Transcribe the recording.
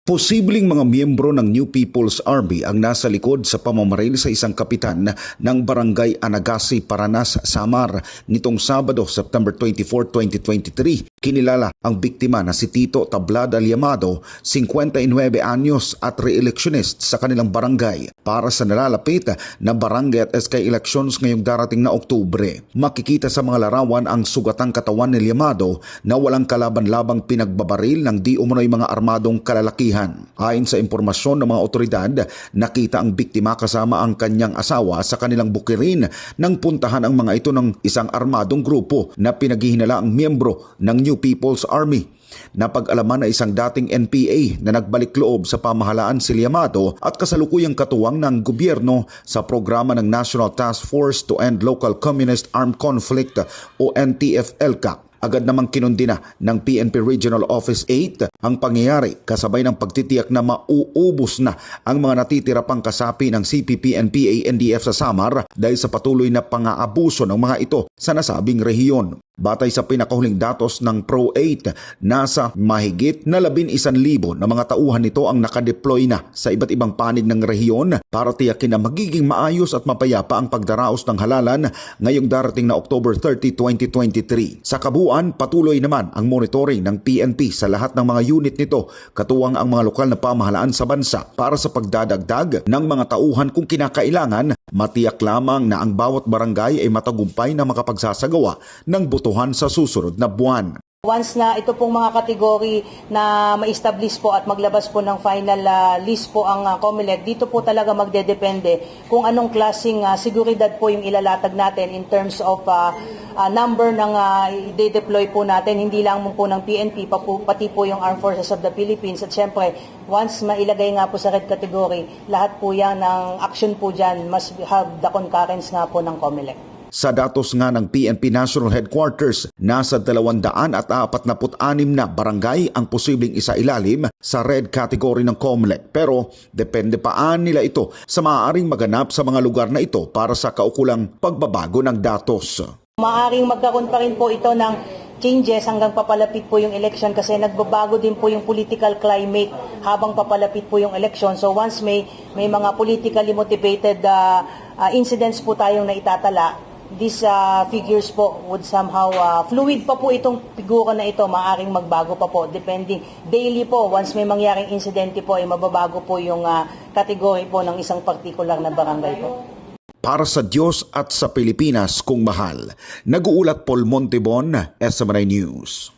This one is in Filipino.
Posibleng mga miyembro ng New People's Army ang nasa likod sa pamamaril sa isang kapitan ng Barangay Anagasi, Paranas, Samar nitong Sabado, September 24, 2023. Kinilala ang biktima na si Tito Tablada Llamado, 59 anyos at re-electionist sa kanilang barangay para sa nalalapit na barangay at SK elections ngayong darating na Oktubre. Makikita sa mga larawan ang sugatang katawan ni Llamado na walang kalaban-labang pinagbabaril ng di umano'y mga armadong kalalakihan. Ayon sa impormasyon ng mga otoridad, nakita ang biktima kasama ang kanyang asawa sa kanilang bukirin nang puntahan ang mga ito ng isang armadong grupo na pinaghihinala ang miyembro ng New People's Army. Napag-alaman na isang dating NPA na nagbalik loob sa pamahalaan si Llamado at kasalukuyang katuwang ng gobyerno sa programa ng National Task Force to End Local Communist Armed Conflict o NTF-ELCA. Agad namang kinundina ng PNP Regional Office 8 ang pangyayari kasabay ng pagtitiyak na mauubos na ang mga natitira pang kasapi ng CPP, NPA, NDF sa Samar dahil sa patuloy na pang-aabuso ng mga ito sa nasabing rehiyon. Batay sa pinakahuling datos ng Pro-8, nasa mahigit na 11,000 na mga tauhan nito ang nakadeploy na sa iba't ibang panig ng rehiyon para tiyakin na magiging maayos at mapayapa ang pagdaraos ng halalan ngayong darating na October 30, 2023. Sa kabuuan, patuloy naman ang monitoring ng PNP sa lahat ng mga unit nito, katuwang ang mga lokal na pamahalaan sa bansa para sa pagdadagdag ng mga tauhan kung kinakailangan. Matiyak lamang na ang bawat barangay ay matagumpay na makapagsasagawa ng botohan sa susunod na buwan. Once na ito pong mga kategory na ma-establish po at maglabas po ng final list po ang COMELEC, dito po talaga magdedepende kung anong klaseng seguridad po yung ilalatag natin in terms of number ng i-deploy po natin, hindi lang po ng PNP, pati po yung Armed Forces of the Philippines. At syempre, once mailagay nga po sa red category, lahat po yan ng action po dyan must have the concurrence nga po ng COMELEC. Sa datos nga ng PNP National Headquarters, nasa 246 na barangay ang posibleng isailalim sa red category ng COMELEC. Pero depende paan nila ito sa maaaring maganap sa mga lugar na ito para sa kaukulang pagbabago ng datos. Maaaring magkaroon pa rin po ito ng changes hanggang papalapit po yung election kasi nagbabago din po yung political climate habang papalapit po yung election. So once may mga politically motivated incidents po tayong naitatala, these figures po would somehow fluid pa po itong figura na ito, maaring magbago pa po depending daily po. Once may mangyaring insidente po ay mababago po yung category po ng isang particular na barangay po. Para sa Diyos at sa Pilipinas kung mahal, nag-uulat Paul Montebon, SMNI News.